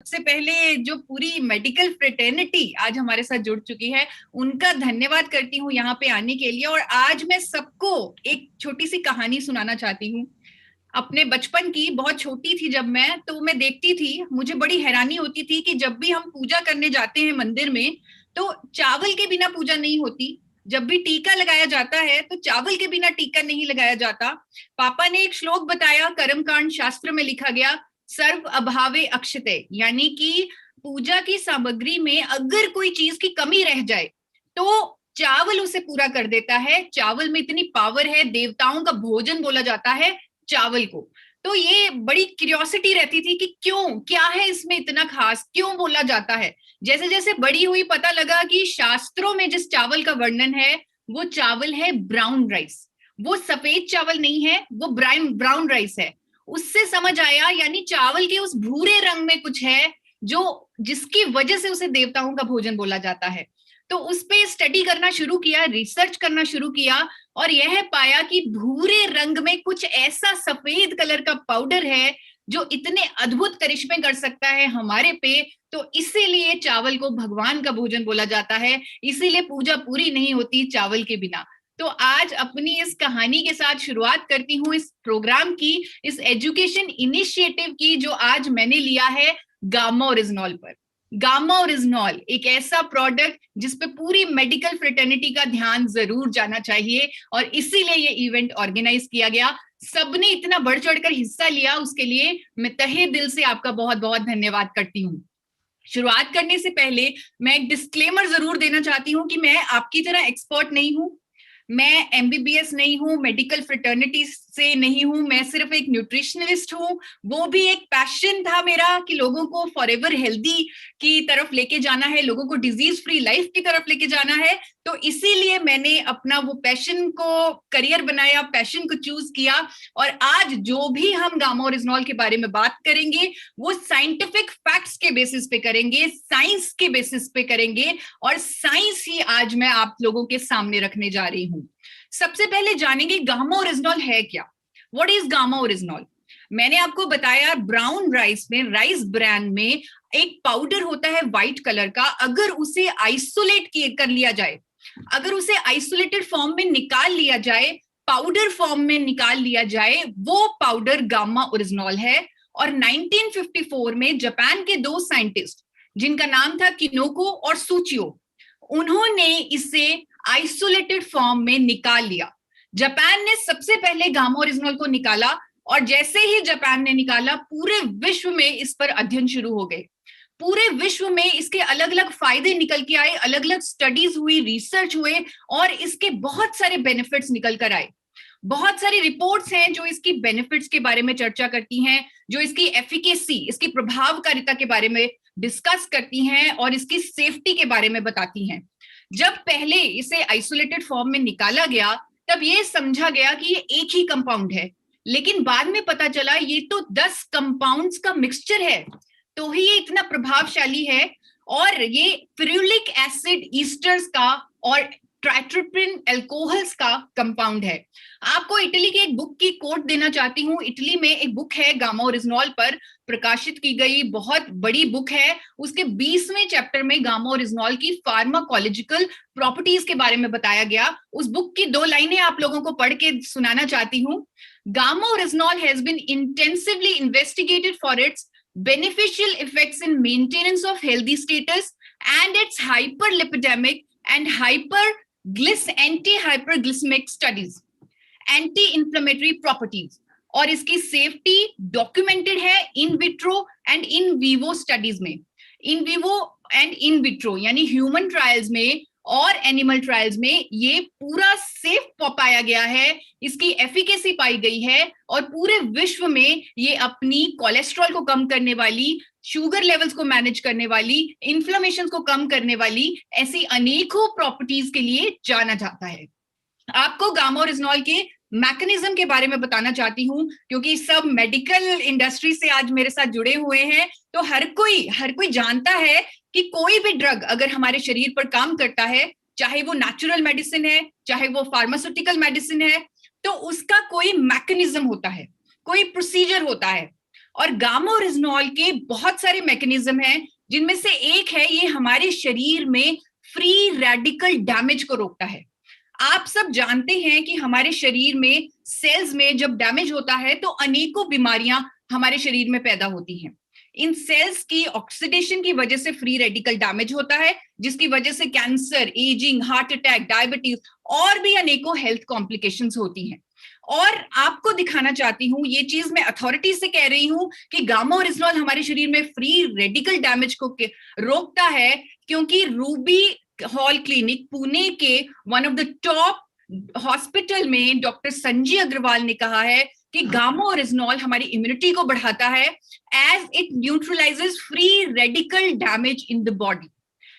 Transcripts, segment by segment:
सबसे पहले जो पूरी मेडिकल फ्रेटर्निटी आज हमारे साथ जुड़ चुकी है, उनका धन्यवाद करती हूँ यहाँ पे आने के लिए। और आज मैं सबको एक छोटी सी कहानी सुनाना चाहती हूँ अपने बचपन की। बहुत छोटी थी जब मैं देखती थी, मुझे बड़ी हैरानी होती थी कि जब भी हम पूजा करने जाते हैं मंदिर में, तो चावल के बिना पूजा नहीं होती। जब भी टीका लगाया जाता है तो चावल के बिना टीका नहीं लगाया जाता। पापा ने एक श्लोक बताया, कर्मकांड शास्त्र में लिखा गया, सर्व अभावे अक्षते, यानी कि पूजा की सामग्री में अगर कोई चीज की कमी रह जाए तो चावल उसे पूरा कर देता है। चावल में इतनी पावर है, देवताओं का भोजन बोला जाता है चावल को। तो ये बड़ी क्यूरियोसिटी रहती थी कि क्यों, क्या है इसमें इतना खास, क्यों बोला जाता है। जैसे जैसे बड़ी हुई पता लगा कि शास्त्रों में जिस चावल का वर्णन है वो चावल है ब्राउन राइस। वो सफेद चावल नहीं है, वो ब्राउन राइस है। उससे समझ आया यानी चावल के उस भूरे रंग में कुछ है जो जिसकी वजह से उसे देवताओं का भोजन बोला जाता है। तो उस पे स्टडी करना शुरू किया, रिसर्च करना शुरू किया, और यह पाया कि भूरे रंग में कुछ ऐसा सफेद कलर का पाउडर है जो इतने अद्भुत करिश्मे कर सकता है हमारे पे। तो इसीलिए चावल को भगवान का भोजन बोला जाता है, इसीलिए पूजा पूरी नहीं होती चावल के बिना। तो आज अपनी इस कहानी के साथ शुरुआत करती हूँ इस प्रोग्राम की, इस एजुकेशन इनिशिएटिव की जो आज मैंने लिया है गामा ओरिजिनॉल पर। गामा ओरिजिनॉल एक ऐसा प्रोडक्ट जिसपे पूरी मेडिकल फ्रेटर्निटी का ध्यान जरूर जाना चाहिए, और इसीलिए ये इवेंट ऑर्गेनाइज किया गया। सबने इतना बढ़ चढ़कर हिस्सा लिया, उसके लिए मैं तहे दिल से आपका बहुत बहुत धन्यवाद करती हूँ। शुरुआत करने से पहले मैं एक डिस्क्लेमर जरूर देना चाहती हूँ कि मैं आपकी तरह एक्सपर्ट नहीं हूँ, मैं एमबीबीएस नहीं हूँ, मेडिकल फ्रेटर्निटी से नहीं हूँ, मैं सिर्फ एक न्यूट्रिशनलिस्ट हूँ। वो भी एक पैशन था मेरा कि लोगों को फॉरएवर हेल्दी की तरफ लेके जाना है, लोगों को डिजीज फ्री लाइफ की तरफ लेके जाना है। तो इसीलिए मैंने अपना वो पैशन को करियर बनाया, पैशन को चूज किया। और आज जो भी हम गामा ओरिजिनॉल के बारे में बात करेंगे वो साइंटिफिक फैक्ट्स के बेसिस पे करेंगे, साइंस के बेसिस पे करेंगे, और साइंस ही आज मैं आप लोगों के सामने रखने जा रही हूँ। सबसे पहले जानेंगे गामा ओरिजिनॉल है क्या। What is gamma oryzanol? मैंने आपको बताया ब्राउन राइस में, राइस ब्रांड में एक पाउडर होता है व्हाइट कलर का। अगर उसे आइसोलेट कर लिया जाए, अगर उसे आइसोलेटेड फॉर्म में निकाल लिया जाए, पाउडर फॉर्म में निकाल लिया जाए, वो पाउडर गामा ओरिजिनॉल है। और 1954 में जापान के दो साइंटिस्ट जिनका नाम था किनोको और सूचियो, उन्होंने इसे आइसोलेटेड फॉर्म में निकाल लिया। जापान ने सबसे पहले गामा ओरिजिनॉल को निकाला, और जैसे ही जापान ने निकाला पूरे विश्व में इस पर अध्ययन शुरू हो गए। पूरे विश्व में इसके अलग अलग फायदे निकल के आए, अलग अलग स्टडीज हुई, रिसर्च हुए, और इसके बहुत सारे बेनिफिट्स निकल कर आए। बहुत सारी रिपोर्ट्स हैं जो इसकी बेनिफिट्स के बारे में चर्चा करती हैं, जो इसकी एफिकेसी, इसकी प्रभावकारिता के बारे में डिस्कस करती हैं, और इसकी सेफ्टी के बारे में बताती हैं। जब पहले इसे आइसोलेटेड फॉर्म में निकाला गया तब ये समझा गया कि ये एक ही कंपाउंड है, लेकिन बाद में पता चला ये तो 10 कंपाउंड्स का मिक्सचर है, तो ही ये इतना प्रभावशाली है। और ये फेरुलिक एसिड ईस्टर्स का और ट्राइट्रिपिन अल्कोहल्स का कंपाउंड है। आपको इटली की एक बुक की कोट देना चाहती हूँ। इटली में एक बुक है गामा ओरिजिनॉल पर प्रकाशित की गई, बहुत बड़ी बुक है। उसके 20वें चैप्टर में गामा ओरिजिनॉल की फार्माकोलॉजिकल प्रॉपर्टीज के बारे में बताया गया। उस बुक की 2 लाइनें आप लोगों को पढ़ के सुनाना चाहती हूँ। Gamma oryzanol has been intensively investigated for its beneficial effects in maintenance of healthy status and its hyperlipidemic and anti-hyperglycemic studies, anti-inflammatory properties, और इसकी सेफ्टी डॉक्यूमेंटेड है in vitro and in vivo studies में। In vivo and in vitro यानी human trials में और animal trials में ये पूरा सेफ पाया गया है, इसकी एफिकेसी पाई गई है, और पूरे विश्व में ये अपनी कोलेस्ट्रॉल को कम करने वाली, शुगर लेवल्स को मैनेज करने वाली, इन्फ्लेमेशन को कम करने वाली ऐसी अनेकों प्रॉपर्टीज के लिए जाना जाता है। आपको गामा ओरिजिनॉल के मैकेनिज्म के बारे में बताना चाहती हूँ, क्योंकि सब मेडिकल इंडस्ट्री से आज मेरे साथ जुड़े हुए हैं। तो हर कोई जानता है कि कोई भी ड्रग अगर हमारे शरीर पर काम करता है, चाहे वो नेचुरल मेडिसिन है, चाहे वो फार्मास्यूटिकल मेडिसिन है, तो उसका कोई मैकेनिज्म होता है, कोई प्रोसीजर होता है। और गामा ओरिजिनॉल के बहुत सारे मैकेनिज्म हैं, जिनमें से एक है ये हमारे शरीर में फ्री रेडिकल डैमेज को रोकता है। आप सब जानते हैं कि हमारे शरीर में सेल्स में जब डैमेज होता है तो अनेकों बीमारियां हमारे शरीर में पैदा होती हैं। इन सेल्स की ऑक्सीडेशन की वजह से फ्री रेडिकल डैमेज होता है, जिसकी वजह से cancer, ageing, heart attack, diabetes और भी अनेकों हेल्थ कॉम्प्लिकेशंस होती हैं। और आपको दिखाना चाहती हूँ, ये चीज मैं अथॉरिटी से कह रही हूँ कि गामा ओरिजिनॉल हमारे शरीर में फ्री रेडिकल डैमेज को रोकता है, क्योंकि रूबी हॉल क्लिनिक पुणे के one of the top hospital में डॉक्टर संजय अग्रवाल ने कहा है कि गामा ओरिजिनॉल हमारी इम्यूनिटी को बढ़ाता है as it neutralises free radical damage in the body.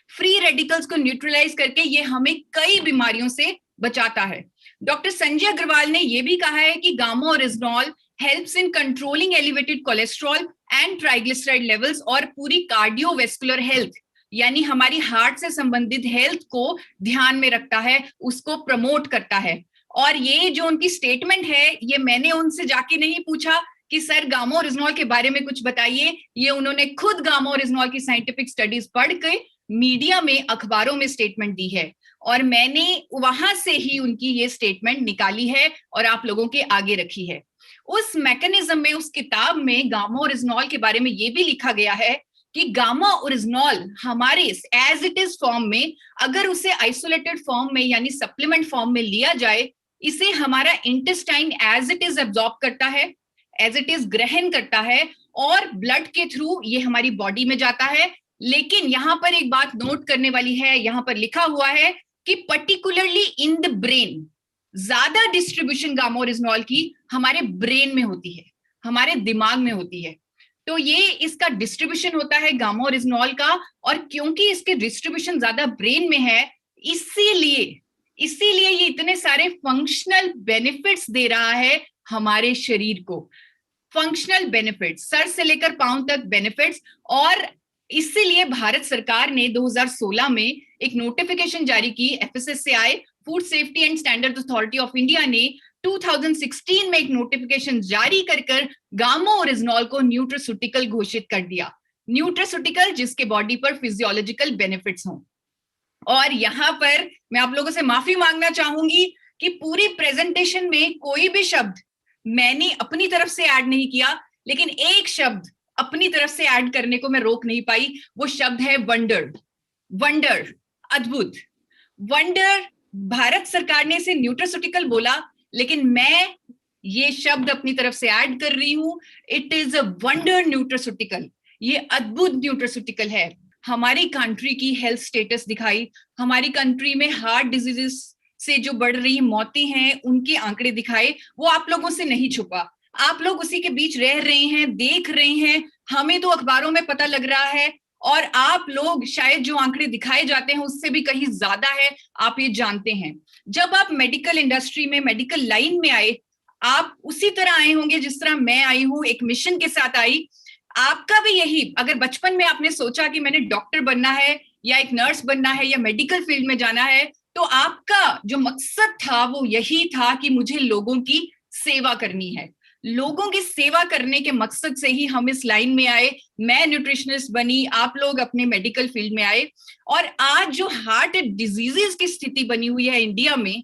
Free radicals को न्यूट्रलाइज करके ये हमें कई बीमारियों से बचाता है। डॉक्टर संजय अग्रवाल ने यह भी कहा है कि gamma original helps in controlling elevated cholesterol and triglyceride levels और पूरी कार्डियोवेस्कुलर हेल्थ, यानी हमारी हार्ट से संबंधित हेल्थ को ध्यान में रखता है, उसको प्रमोट करता है। और ये जो उनकी स्टेटमेंट है, ये मैंने उनसे जाके नहीं पूछा कि सर गामा ओरिजिनॉल के बारे में कुछ बताइए, ये उन्होंने खुद गामा ओरिजिनॉल की साइंटिफिक स्टडीज पढ़ के मीडिया में, अखबारों में स्टेटमेंट दी है, और मैंने वहां से ही उनकी ये स्टेटमेंट निकाली है और आप लोगों के आगे रखी है। उस मैकेनिज्म में, उस किताब में गामा ओरिजिनॉल के बारे में ये भी लिखा गया है कि गामा ओरिजिनॉल हमारे एज इट इज फॉर्म में, अगर उसे आइसोलेटेड फॉर्म में यानी सप्लीमेंट फॉर्म में लिया जाए, इसे हमारा intestine as it is absorb करता है, एज इट इज ग्रहण करता है, और ब्लड के थ्रू ये हमारी बॉडी में जाता है। लेकिन यहाँ पर एक बात नोट करने वाली है, यहाँ पर लिखा हुआ है कि पर्टिकुलरली इन द ब्रेन, ज्यादा डिस्ट्रीब्यूशन गामा ओरिजिनॉल की हमारे ब्रेन में होती है, हमारे दिमाग में होती है। तो ये इसका डिस्ट्रीब्यूशन होता है गामा ओरिजिनॉल का, और क्योंकि इसके डिस्ट्रीब्यूशन ज्यादा ब्रेन में है, इसीलिए ये इतने सारे फंक्शनल बेनिफिट्स दे रहा है हमारे शरीर को। फंक्शनल बेनिफिट्स, सर से लेकर पांव तक बेनिफिट्स। और इसीलिए भारत सरकार ने 2016 में एक नोटिफिकेशन जारी की, FSSAI, food safety and standard authority of India ने 2016 में एक नोटिफिकेशन जारी कर गामा ओरिजिनॉल को न्यूट्रास्यूटिकल घोषित कर दिया। न्यूट्रास्यूटिकल जिसके बॉडी पर फिजियोलॉजिकल बेनिफिट्स हों। और यहाँ पर मैं आप लोगों से माफी मांगना चाहूंगी कि पूरी प्रेजेंटेशन में कोई भी शब्द मैंने अपनी तरफ से ऐड नहीं किया, लेकिन एक शब्द अपनी तरफ से ऐड करने को मैं रोक नहीं पाई। वो शब्द है वंडर। वंडर, अद्भुत। वंडर, भारत सरकार ने इसे न्यूट्रास्यूटिकल बोला, लेकिन मैं ये शब्द अपनी तरफ से ऐड कर रही हूं। It is a wonder nutraceutical. ये अद्भुत न्यूट्रास्यूटिकल है। हमारी कंट्री की हेल्थ स्टेटस दिखाई, हमारी कंट्री में हार्ट डिजीजेस से जो बढ़ रही मौतें हैं उनके आंकड़े दिखाए। वो आप लोगों से नहीं छुपा, आप लोग उसी के बीच रह रहे हैं, देख रहे हैं। हमें तो अखबारों में पता लग रहा है, और आप लोग शायद जो आंकड़े दिखाए जाते हैं उससे भी कहीं ज्यादा है, आप ये जानते हैं। जब आप मेडिकल इंडस्ट्री में, मेडिकल लाइन में आए, आप उसी तरह आए होंगे जिस तरह मैं आई हूं, एक मिशन के साथ आई। आपका भी यही, अगर बचपन में आपने सोचा कि मैंने डॉक्टर बनना है या एक नर्स बनना है या मेडिकल फील्ड में जाना है, तो आपका जो मकसद था वो यही था कि मुझे लोगों की सेवा करनी है। लोगों की सेवा करने के मकसद से ही हम इस लाइन में आए। मैं न्यूट्रिशनिस्ट बनी, आप लोग अपने मेडिकल फील्ड में आए। और आज जो हार्ट डिजीजेस की स्थिति बनी हुई है इंडिया में,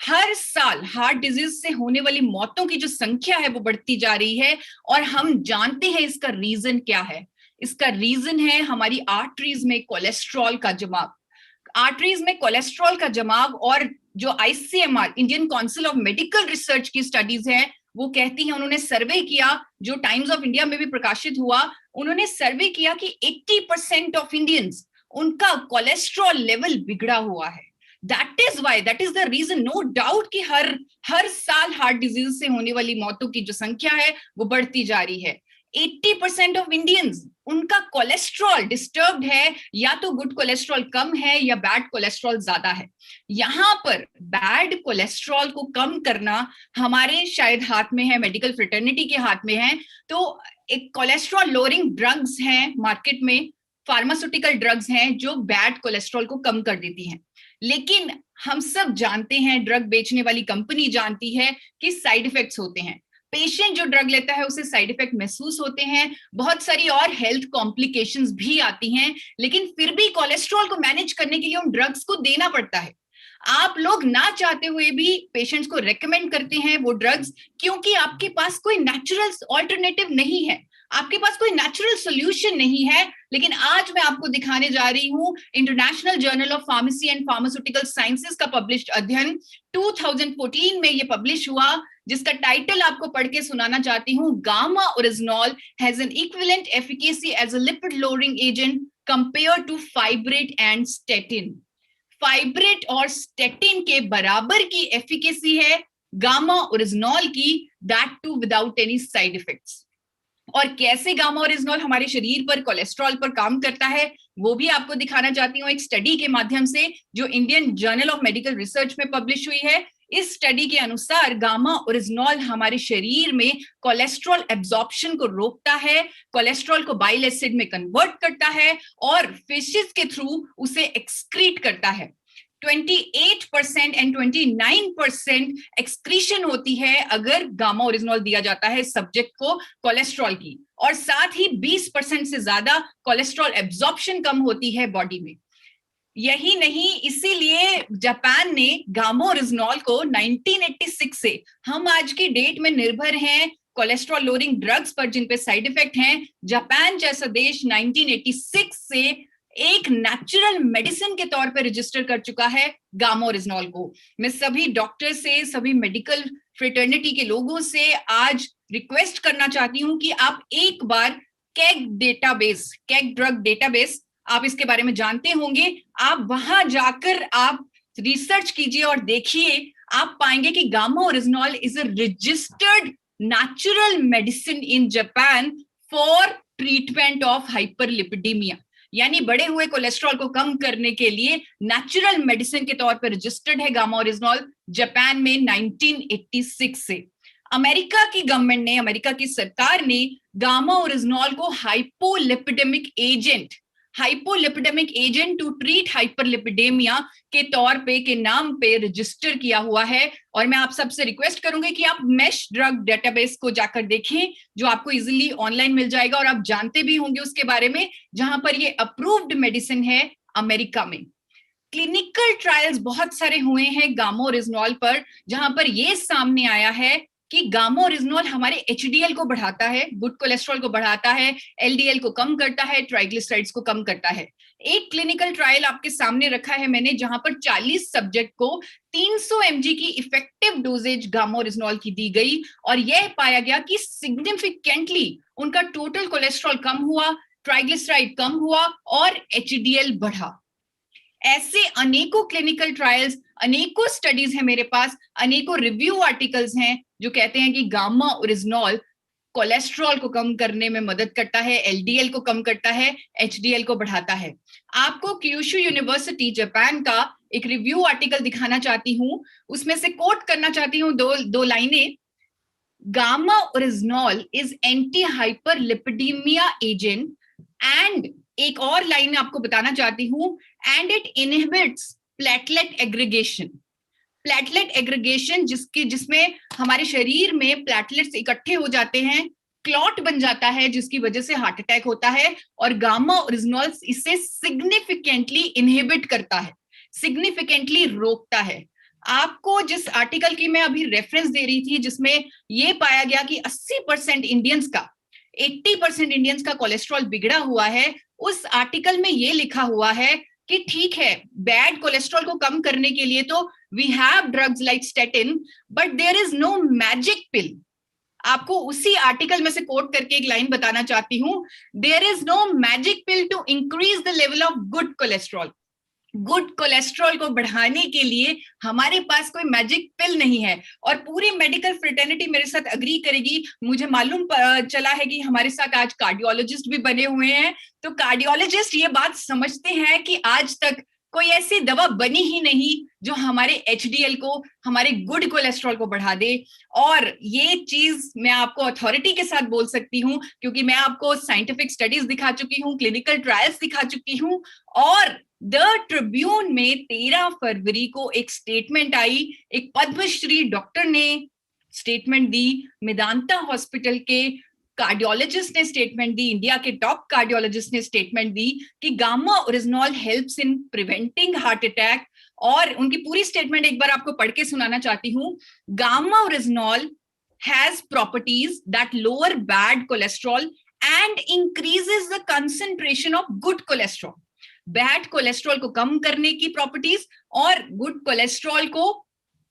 हर साल हार्ट डिजीज से होने वाली मौतों की जो संख्या है वो बढ़ती जा रही है। और हम जानते हैं इसका रीजन क्या है। इसका रीजन है हमारी आर्टरीज में कोलेस्ट्रॉल का जमाव। आर्टरीज में कोलेस्ट्रॉल का जमाव, और जो ICMR, Indian council of medical research की स्टडीज है, वो कहती है, उन्होंने सर्वे किया जो टाइम्स ऑफ इंडिया में भी प्रकाशित हुआ। उन्होंने सर्वे किया कि 80% ऑफ इंडियंस, उनका कोलेस्ट्रॉल लेवल बिगड़ा हुआ है। That is why, that is the reason, no doubt कि हर साल हार्ट डिजीज से होने वाली मौतों की जो संख्या है वो बढ़ती जा रही है। 80% ऑफ इंडियंस, उनका कोलेस्ट्रॉल डिस्टर्ब्ड है, या तो गुड कोलेस्ट्रॉल कम है या बैड कोलेस्ट्रॉल ज्यादा है। यहाँ पर बैड कोलेस्ट्रॉल को कम करना हमारे शायद हाथ में है, मेडिकल फ्रेटर्निटी के हाथ में है। तो एक कोलेस्ट्रॉल लोअरिंग ड्रग्स हैं मार्केट में, फार्मास्यूटिकल ड्रग्स हैं जो बैड कोलेस्ट्रॉल को कम कर देती हैं। लेकिन हम सब जानते हैं, ड्रग बेचने वाली कंपनी जानती है कि साइड इफेक्ट्स होते हैं। पेशेंट जो ड्रग लेता है उसे साइड इफेक्ट महसूस होते हैं, बहुत सारी और हेल्थ कॉम्प्लिकेशंस भी आती हैं, लेकिन फिर भी कोलेस्ट्रॉल को मैनेज करने के लिए उन ड्रग्स को देना पड़ता है। आप लोग ना चाहते हुए भी पेशेंट्स को रेकमेंड करते हैं वो ड्रग्स, क्योंकि आपके पास कोई नेचुरल ऑल्टरनेटिव नहीं है, आपके पास कोई नेचुरल सोल्यूशन नहीं है। लेकिन आज मैं आपको दिखाने जा रही हूं international journal of pharmacy and pharmaceutical sciences का पब्लिश्ड अध्ययन 2014 में ये पब्लिश हुआ, जिसका टाइटल आपको पढ़ के सुनाना चाहती हूँ। Gamma oryzanol has an equivalent efficacy as a lipid lowering agent compare to fibrate and statin. Fibrate और स्टेटिन के बराबर की एफिकेसी है गामा ओरिजिनॉल की, that too without any side effects. और कैसे गामा ओरिजिनॉल हमारे शरीर पर कोलेस्ट्रॉल पर काम करता है वो भी आपको दिखाना चाहती हूँ एक स्टडी के माध्यम से, जो Indian journal of medical research में पब्लिश हुई है। इस स्टडी के अनुसार गामा ओरिजिनॉल हमारे शरीर में कोलेस्ट्रॉल एब्जॉर्प्शन को रोकता है, कोलेस्ट्रॉल को बाइल एसिड में कन्वर्ट करता है और फिशेस के थ्रू उसे एक्सक्रीट करता है। 28% एंड 29% एक्सक्रीशन होती है अगर गामा ओरिजिनॉल दिया जाता है सब्जेक्ट को कोलेस्ट्रॉल की, और साथ ही 20% से ज्यादा कोलेस्ट्रॉल एब्जॉर्प्शन कम होती है बॉडी में। यही नहीं, इसीलिए जापान ने गामा ओरिजिनॉल को 1986 से हम आज की डेट में निर्भर हैं कोलेस्ट्रॉल लोअरिंग ड्रग्स पर जिन पे साइड इफेक्ट हैं। जापान जैसा देश 1986 से एक नेचुरल मेडिसिन के तौर पर रजिस्टर कर चुका है गामा ओरिजिनॉल को। मैं सभी डॉक्टर से, सभी मेडिकल फ्रेटर्निटी के लोगों से आज रिक्वेस्ट करना चाहती हूं कि आप एक बार कैग ड्रग डेटाबेस, आप इसके बारे में जानते होंगे, आप वहां जाकर आप रिसर्च कीजिए और देखिए, आप पाएंगे कि gamma oryzanol is a registered natural medicine in Japan for treatment of hyperlipidemia, यानी बढ़े हुए कोलेस्ट्रॉल को कम करने के लिए नेचुरल मेडिसिन के तौर पर रजिस्टर्ड है गामा ओरिजिनॉल जापान में 1986 से। अमेरिका की गवर्नमेंट ने, अमेरिका की सरकार ने गामा ओरिजिनॉल को hypolipidemic agent to treat hyperlipidemia के तौर पे, के नाम पे रजिस्टर किया हुआ है। और मैं आप सबसे रिक्वेस्ट करूंगी कि आप मेश ड्रग डेटाबेस को जाकर देखें, जो आपको इजीली ऑनलाइन मिल जाएगा और आप जानते भी होंगे उसके बारे में, जहां पर ये अप्रूव्ड मेडिसिन है अमेरिका में। क्लिनिकल ट्रायल्स बहुत सारे हुए हैं गामा ओरिजिनॉल पर, जहां पर ये सामने आया है कि गामा ओरिजिनॉल हमारे एचडीएल को बढ़ाता है, गुड कोलेस्ट्रॉल को बढ़ाता है, एलडीएल को कम करता है, ट्राइग्लिसराइड्स को कम करता है। एक क्लिनिकल ट्रायल आपके सामने रखा है मैंने, जहां पर 40 सब्जेक्ट को 300 mg की इफेक्टिव डोजेज गामा ओरिजिनॉल की दी गई और यह पाया गया कि सिग्निफिकेंटली उनका टोटल कोलेस्ट्रॉल कम हुआ, ट्राइग्लिसराइड कम हुआ और एचडीएल बढ़ा। ऐसे अनेकों क्लिनिकल ट्रायल्स, अनेकों स्टडीज हैं मेरे पास, अनेकों रिव्यू आर्टिकल्स हैं जो कहते हैं कि गामा ओरिजिनॉल कोलेस्ट्रॉल को कम करने में मदद करता है, एलडीएल को कम करता है, एचडीएल को बढ़ाता है। आपको क्यूशू यूनिवर्सिटी जापान का एक रिव्यू आर्टिकल दिखाना चाहती हूं, उसमें से कोट करना चाहती हूं दो लाइनें। Gamma oryzanol is anti hyperlipidemia agent, and एक और लाइन आपको बताना चाहती हूं, and it inhibits platelet aggregation. Platelet aggregation जिसमें हमारे शरीर में प्लेटलेट्स इकट्ठे हो जाते हैं, क्लॉट बन जाता है, जिसकी वजह से हार्ट अटैक होता है, और गामा ओरिजिनॉल इसे सिग्निफिकेंटली इनहिबिट करता है, सिग्निफिकेंटली रोकता है। आपको जिस आर्टिकल की मैं अभी रेफरेंस दे रही थी, जिसमें यह पाया गया कि 80% इंडियंस का, 80% इंडियंस का कोलेस्ट्रॉल बिगड़ा हुआ है, उस आर्टिकल में यह लिखा हुआ है कि ठीक है, बैड कोलेस्ट्रॉल को कम करने के लिए तो we have drugs like statin, but there is no magic pill. आपको उसी आर्टिकल में से कोट करके एक लाइन बताना चाहती हूं, there is no magic pill to increase the level of good cholesterol. Good cholesterol को बढ़ाने के लिए हमारे पास कोई मैजिक पिल नहीं है, और पूरी मेडिकल फ्रेटर्निटी मेरे साथ अग्री करेगी। मुझे मालूम चला है कि हमारे साथ आज कार्डियोलॉजिस्ट भी बने हुए हैं, तो कार्डियोलॉजिस्ट ये बात समझते हैं कि आज तक कोई ऐसी दवा बनी ही नहीं जो हमारे एचडीएल को, हमारे गुड कोलेस्ट्रॉल को बढ़ा दे। और ये चीज मैं आपको अथॉरिटी के साथ बोल सकती हूँ, क्योंकि मैं आपको साइंटिफिक स्टडीज दिखा चुकी हूँ, क्लिनिकल ट्रायल्स दिखा चुकी हूँ, और द ट्रिब्यून में 13 फरवरी को एक स्टेटमेंट आई, एक पद्मश्री डॉक्टर ने स्टेटमेंट दी, मेदांता हॉस्पिटल के कार्डियोलॉजिस्ट ने स्टेटमेंट दी, इंडिया के टॉप कार्डियोलॉजिस्ट ने स्टेटमेंट दी कि gamma original helps in preventing heart attack. और उनकी पूरी स्टेटमेंट एक बार आपको पढ़ के सुनाना चाहती हूँ। Gamma original has properties that lower bad cholesterol and increases the concentration of good cholesterol. Bad cholesterol को कम करने की प्रॉपर्टीज और गुड कोलेस्ट्रॉल को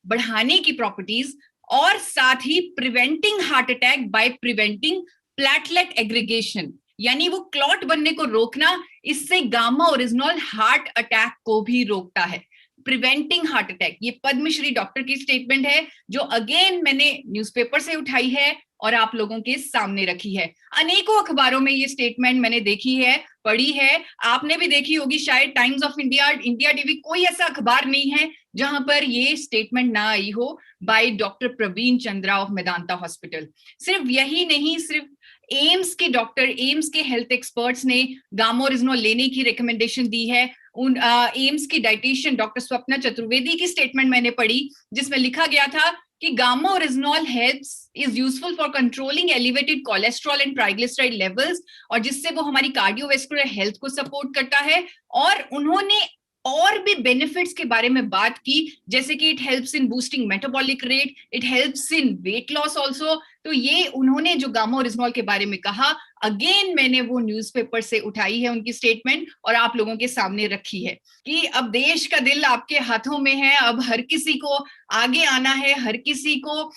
बढ़ाने की प्रॉपर्टीज, और साथ ही preventing heart attack by preventing platelet aggregation, यानी वो क्लॉट बनने को रोकना। इससे गामा ओरिजिनॉल हार्ट अटैक को भी रोकता है, प्रिवेंटिंग हार्ट अटैक। ये पद्मश्री डॉक्टर की स्टेटमेंट है जो अगेन मैंने न्यूज़पेपर से उठाई है और आप लोगों के सामने रखी है। अनेकों अखबारों में ये स्टेटमेंट मैंने देखी है, पढ़ी है, आपने भी देखी होगी शायद। Times of India, India TV, कोई ऐसा अखबार नहीं है जहां पर ये स्टेटमेंट ना आई हो by doctor Praveen Chandra of Medanta hospital. सिर्फ यही नहीं, सिर्फ एम्स के डॉक्टर, एम्स के हेल्थ एक्सपर्ट्स ने गामा ओरिजिनॉल लेने की रिकमेंडेशन दी है। उन एम्स की डाइटिशियन डॉक्टर स्वप्ना चतुर्वेदी की स्टेटमेंट मैंने पढ़ी जिसमें लिखा गया था कि gamma original helps is useful for controlling elevated cholesterol and triglyceride levels, और जिससे वो हमारी कार्डियोवैस्कुलर हेल्थ को सपोर्ट करता है। और उन्होंने और भी बेनिफिट्स के बारे में बात की, जैसे कि it helps in boosting metabolic rate, it helps in weight loss also. तो ये उन्होंने जो गामा ओरिजिनॉल के बारे में कहा, अगेन मैंने वो न्यूज़पेपर से उठाई है उनकी स्टेटमेंट और आप लोगों के सामने रखी है कि अब देश का दिल आपके हाथों में है। अब हर किसी को आगे आना है, हर किसी को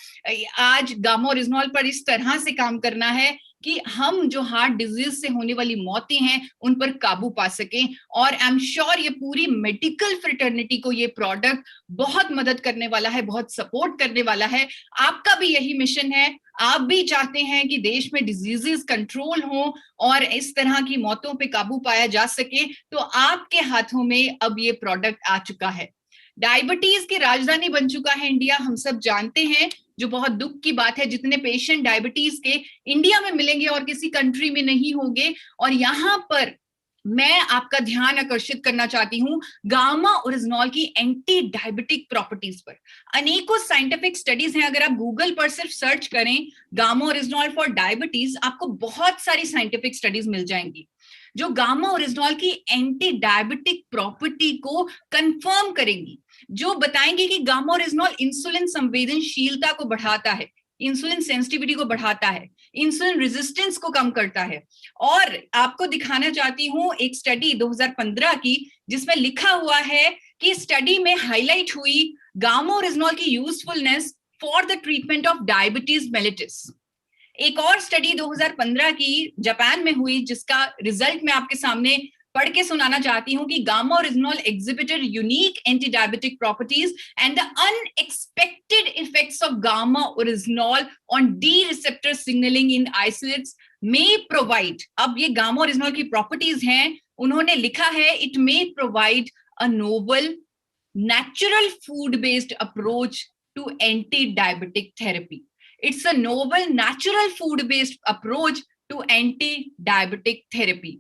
आज गामा ओरिजिनॉल पर इस तरह से काम करना है कि हम जो हार्ट डिजीज से होने वाली मौतें हैं उन पर काबू पा सकें। और आई एम श्योर ये पूरी मेडिकल फ्रेटर्निटी को ये प्रोडक्ट बहुत मदद करने वाला है, बहुत सपोर्ट करने वाला है। आपका भी यही मिशन है, आप भी चाहते हैं कि देश में डिजीजेस कंट्रोल हो और इस तरह की मौतों पे काबू पाया जा सके, तो आपके हाथों में अब ये प्रोडक्ट आ चुका है। डायबिटीज की राजधानी बन चुका है इंडिया, हम सब जानते हैं, जो बहुत दुख की बात है। जितने पेशेंट डायबिटीज के इंडिया में मिलेंगे और किसी कंट्री में नहीं होंगे। और यहाँ पर मैं आपका ध्यान आकर्षित करना चाहती हूँ गामा ओरिजिनॉल की एंटी डायबिटिक प्रॉपर्टीज पर। अनेकों साइंटिफिक स्टडीज हैं, अगर आप गूगल पर सिर्फ सर्च करें गामा ओरिजिनॉल फॉर डायबिटीज, आपको बहुत सारी साइंटिफिक स्टडीज मिल जाएंगी जो गामा ओरिजिनॉल की एंटी डायबिटिक प्रॉपर्टी को कंफर्म करेंगी, जो बताएंगे कि गामा ओरिजिनॉल इंसुलिन संवेदनशीलता को बढ़ाता है, इंसुलिन सेंसिटिविटी को बढ़ाता है, इंसुलिन रेजिस्टेंस को कम करता है। और आपको दिखाना चाहती हूं एक स्टडी 2015 की जिसमें लिखा हुआ है कि स्टडी में हाईलाइट हुई गामा ओरिजिनॉल की usefulness for the treatment of diabetes mellitus. एक और स्टडी 2015 की जापान में हुई जिसका रिजल्ट मैं आपके सामने पढ़ के सुनाना चाहती हूं कि gamma original exhibited unique anti-diabetic properties and the unexpected effects of gamma orisnol on D receptor signaling in isolates may provide। अब ये गामा ओरिजिनॉल की प्रॉपर्टीज हैं, उन्होंने लिखा है it may provide a novel natural food based approach to anti-diabetic therapy। It's a novel natural food based approach to anti-diabetic therapy।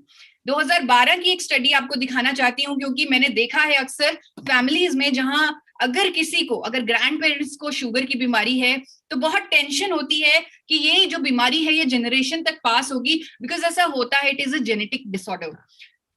2012 की एक study आपको दिखाना चाहती हूँ क्योंकि मैंने देखा है अक्सर फैमिलीज में जहां अगर किसी को, अगर ग्रैंड पेरेंट्स को शुगर की बीमारी है तो बहुत टेंशन होती है कि ये जो बीमारी है ये जनरेशन तक पास होगी, बिकॉज ऐसा होता है, it is a genetic disorder.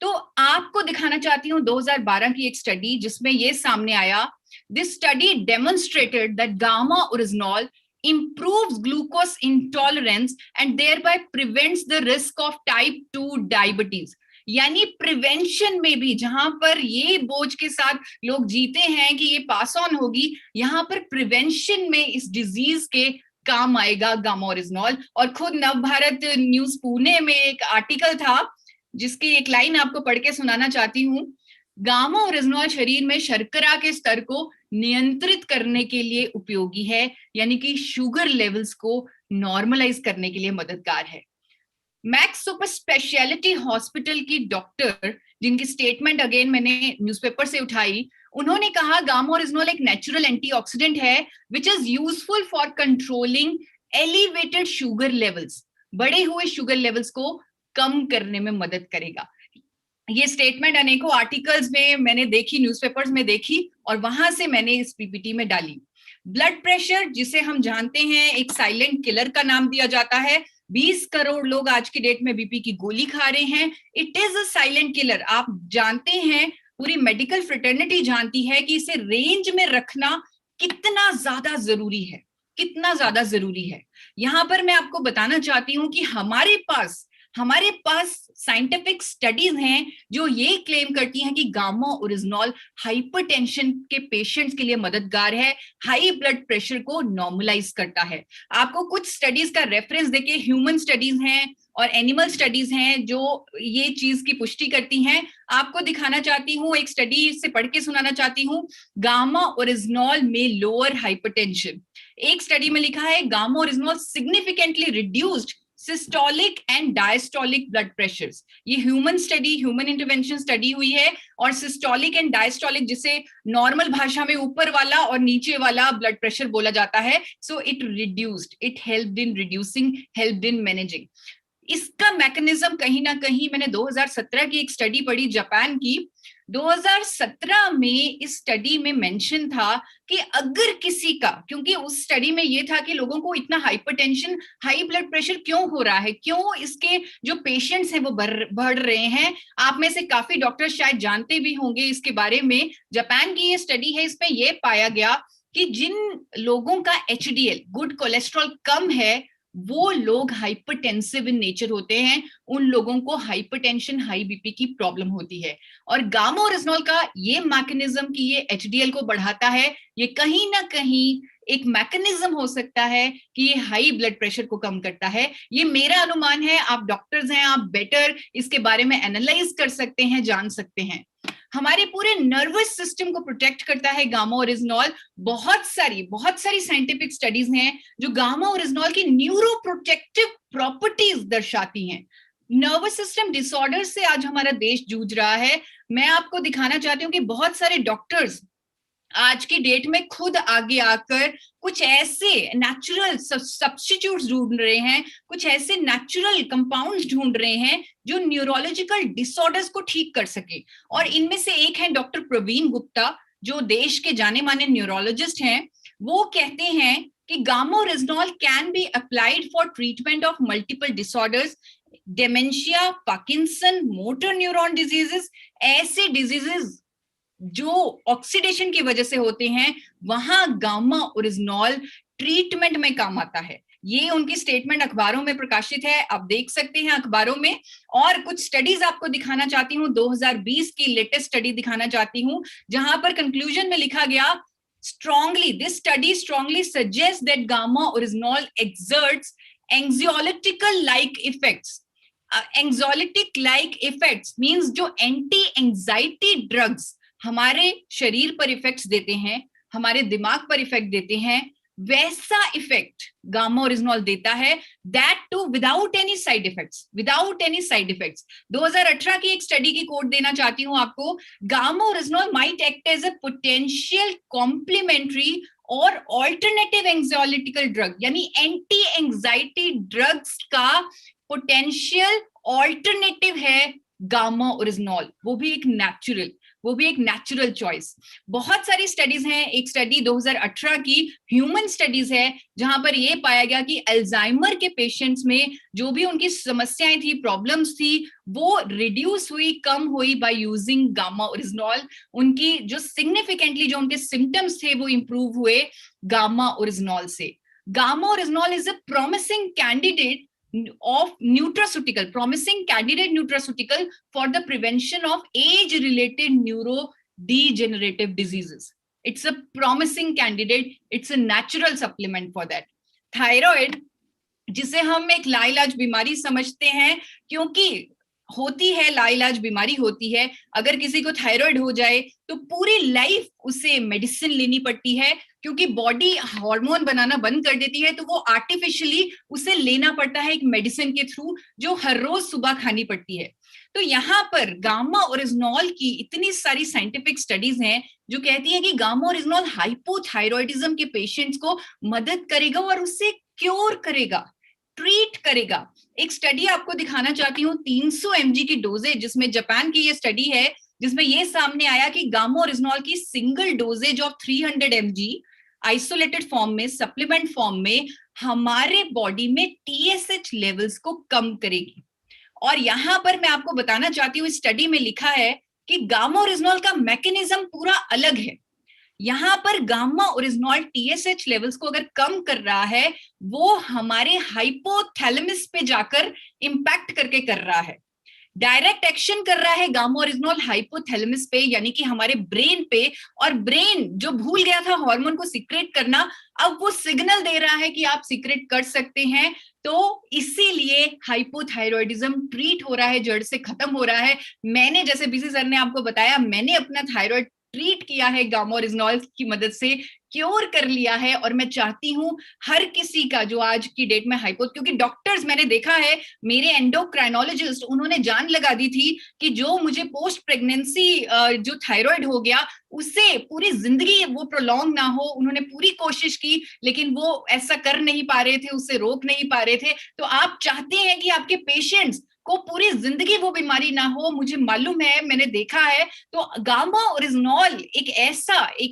तो आपको दिखाना चाहती हूँ 2012 की एक स्टडी जिसमें ये सामने आया, this study demonstrated that gamma oryzanol improves glucose intolerance and thereby prevents the risk of type 2 diabetes। यानी प्रिवेंशन में भी, जहां पर ये बोझ के साथ लोग जीते हैं कि ये पास ऑन होगी, यहां पर प्रिवेंशन में इस डिजीज के काम आएगा गामा ओरिजिनॉल। और खुद नवभारत न्यूज पुणे में एक आर्टिकल था जिसकी एक लाइन आपको पढ़ के सुनाना चाहती हूँ। गामा ओरिजिनॉल शरीर में शर्करा के स्तर को नियंत्रित करने के लिए उपयोगी है, यानी कि शुगर लेवल्स को नॉर्मलाइज करने के लिए मददगार है। मैक्स सुपर स्पेशलिटी हॉस्पिटल की डॉक्टर, जिनकी स्टेटमेंट अगेन मैंने न्यूज़पेपर से उठाई, उन्होंने कहा गामा ओरिजिनॉल एक नेचुरल एंटीऑक्सीडेंट है which is useful for controlling elevated sugar levels. बढ़े हुए शुगर लेवल्स को कम करने में मदद करेगा। ये स्टेटमेंट अनेकों आर्टिकल्स में मैंने देखी, न्यूज़पेपर्स में देखी और वहां से मैंने इस पीपीटी में डाली। ब्लड प्रेशर, जिसे हम जानते हैं एक साइलेंट किलर का नाम दिया जाता है, 20 करोड़ लोग आज की डेट में बीपी की गोली खा रहे हैं। It is a silent killer. आप जानते हैं, पूरी मेडिकल फ्रेटर्निटी जानती है कि इसे रेंज में रखना कितना ज्यादा जरूरी है, कितना ज्यादा जरूरी है। यहां पर मैं आपको बताना चाहती हूं कि हमारे पास साइंटिफिक स्टडीज हैं जो ये क्लेम करती हैं कि गामा ओरिजिनॉल हाइपरटेंशन के पेशेंट्स के लिए मददगार है, हाई ब्लड प्रेशर को नॉर्मलाइज करता है। आपको कुछ स्टडीज का रेफरेंस देके, ह्यूमन स्टडीज हैं और एनिमल स्टडीज हैं जो ये चीज की पुष्टि करती हैं। आपको दिखाना चाहती हूँ, एक स्टडी से पढ़ के सुनाना चाहती हूँ, गामा ओरिजिनॉल में लोअर हाइपरटेंशन। एक स्टडी में लिखा है gamma oryzanol significantly reduced systolic and diastolic blood pressures. ये human study, human intervention study हुई है, और सिस्टोलिक एंड डायस्टोलिक, जिसे नॉर्मल भाषा में ऊपर वाला और नीचे वाला ब्लड प्रेशर बोला जाता है, so it reduced, it helped in reducing, helped in managing. इसका मैकेनिज्म कहीं ना कहीं, मैंने 2017 की एक स्टडी पढ़ी जापान की, 2017 में इस स्टडी में मेंशन था कि अगर किसी का, क्योंकि उस स्टडी में ये था कि लोगों को इतना हाइपरटेंशन, हाई ब्लड प्रेशर क्यों हो रहा है, क्यों इसके जो पेशेंट्स हैं वो बढ़ रहे हैं। आप में से काफी डॉक्टर शायद जानते भी होंगे इसके बारे में। जापान की ये स्टडी है, इसमें ये पाया गया कि जिन लोगों का एचडीएल, गुड कोलेस्ट्रॉल, कम है, वो लोग हाइपरटेंसिव इन नेचर होते हैं, उन लोगों को हाइपरटेंशन, हाई बीपी की प्रॉब्लम होती है। और गामा ओरिजिनॉल का ये मैकेनिज्म कि ये एचडीएल को बढ़ाता है, ये कहीं ना कहीं एक मैकेनिज्म हो सकता है कि ये हाई ब्लड प्रेशर को कम करता है। ये मेरा अनुमान है, आप डॉक्टर्स हैं, आप बेटर इसके बारे में एनालाइज कर सकते हैं, जान सकते हैं। हमारे पूरे नर्वस सिस्टम को प्रोटेक्ट करता है गामा ओरिजिनॉल। बहुत सारी साइंटिफिक स्टडीज हैं जो गामा ओरिजिनॉल की न्यूरोप्रोटेक्टिव प्रॉपर्टीज दर्शाती हैं। नर्वस सिस्टम डिसऑर्डर से आज हमारा देश जूझ रहा है। मैं आपको दिखाना चाहती हूँ कि बहुत सारे डॉक्टर्स आज की डेट में खुद आगे आकर कुछ ऐसे नेचुरल सब्स्टिट्यूट्स ढूंढ रहे हैं, कुछ ऐसे नेचुरल कंपाउंड्स ढूंढ रहे हैं जो न्यूरोलॉजिकल डिसऑर्डर्स को ठीक कर सके। और इनमें से एक है डॉक्टर प्रवीण गुप्ता, जो देश के जाने माने न्यूरोलॉजिस्ट हैं। वो कहते हैं कि gamma original can be applied for treatment of multiple disorders, dementia, Parkinson, motor neuron diseases. ऐसे डिजीजेस जो ऑक्सीडेशन की वजह से होते हैं, वहां गामा ओरिजिनॉल ट्रीटमेंट में काम आता है। ये उनकी स्टेटमेंट अखबारों में प्रकाशित है, आप देख सकते हैं अखबारों में। और कुछ स्टडीज आपको दिखाना चाहती हूँ, 2020 की लेटेस्ट स्टडी दिखाना चाहती हूँ, जहां पर कंक्लूजन में लिखा गया, this study strongly suggests that gamma originol exerts anxiolytical like effects. Anxiolytic like effects means जो एंटी एंजाइटी ड्रग्स हमारे शरीर पर इफेक्ट्स देते हैं, हमारे दिमाग पर इफेक्ट देते हैं, वैसा इफेक्ट गामा ओरिजिनॉल देता है, that too without any side effects, 2018 की एक स्टडी की कोट देना चाहती हूं आपको, gamma oryzanol might act as a potential complementary और ऑल्टरनेटिव एंग्जाइटिकल ड्रग, यानी एंटी एंजाइटी ड्रग्स का पोटेंशियल ऑल्टरनेटिव है गामा ओरिजिनॉल, वो भी एक नेचुरल चॉइस। बहुत सारी स्टडीज हैं, एक स्टडी 2018 की ह्यूमन स्टडीज है, जहां पर यह पाया गया कि अल्जाइमर के पेशेंट्स में जो भी उनकी समस्याएं थी, प्रॉब्लम्स थी, वो रिड्यूस हुई, कम हुई बाय यूजिंग गामा ओरिजिनॉल। उनकी जो सिग्निफिकेंटली जो उनके सिम्टम्स थे वो इंप्रूव हुए गामा ओरिजिनॉल से। Gamma oryzanol is a promising candidate nutraceutical for the prevention of age-related neurodegenerative diseases. It's a promising candidate. It's a natural supplement for that. Thyroid, जिसे हम एक लाइलाज बीमारी समझते हैं, क्योंकि होती है, लाइलाज बीमारी होती है। अगर किसी को थायराइड हो जाए तो पूरी लाइफ उसे मेडिसिन लेनी पड़ती है, क्योंकि बॉडी हार्मोन बनाना बंद कर देती है, तो वो आर्टिफिशियली उसे लेना पड़ता है एक मेडिसिन के थ्रू, जो हर रोज सुबह खानी पड़ती है। तो यहाँ पर गामा ओरिजिनॉल की इतनी सारी साइंटिफिक स्टडीज हैं जो कहती है कि गामा ओरिजिनॉल हाइपोथायरॉयडिज्म के पेशेंट्स को मदद करेगा और उससे क्योर करेगा, ट्रीट करेगा। एक स्टडी आपको दिखाना चाहती हूँ, 300 mg की डोजेज, जिसमें जापान की ये स्टडी है, जिसमें ये सामने आया कि गामा ओरिजिनॉल की single doses of 300 mg isolated form में, सप्लीमेंट फॉर्म में हमारे बॉडी में TSH लेवल्स को कम करेगी। और यहां पर मैं आपको बताना चाहती हूँ, स्टडी में लिखा है कि गामा ओरिजिनॉल का मैकेनिज्म पूरा अलग है। यहां पर गामा ओरिजिनॉल TSH लेवल्स को अगर कम कर रहा है, वो हमारे हाइपोथैलेमस पे जाकर इंपैक्ट करके कर रहा है, डायरेक्ट एक्शन कर रहा है गामा ओरिजिनॉल हाइपोथैलेमस पे, यानी कि हमारे ब्रेन पे। और ब्रेन जो भूल गया था हार्मोन को सीक्रेट करना, अब वो सिग्नल दे रहा है कि आप सीक्रेट कर सकते हैं। तो इसीलिए हाइपोथायरॉयडिज्म ट्रीट हो रहा है, जड़ से खत्म हो रहा है। मैंने, जैसे बीसी सर ने आपको बताया, मैंने अपना थायराइड ट्रीट किया है गामा ओरिजिनॉल की मदद से, क्योर कर लिया है। और मैं चाहती हूं हर किसी का जो आज की डेट में क्योंकि डॉक्टर्स मैंने देखा है, मेरे एंडोक्राइनोलॉजिस्ट, उन्होंने जान लगा दी थी कि जो मुझे पोस्ट प्रेगनेंसी जो थायराइड हो गया, उससे पूरी जिंदगी वो प्रोलॉन्ग ना हो। उन्होंने पूरी कोशिश की, लेकिन वो ऐसा कर नहीं पा रहे थे, उससे रोक नहीं पा रहे थे। तो आप चाहते हैं कि आपके पेशेंट्स को पूरी जिंदगी वो बीमारी ना हो, मुझे मालूम है, मैंने देखा है। तो गामा ओरिजिनॉल एक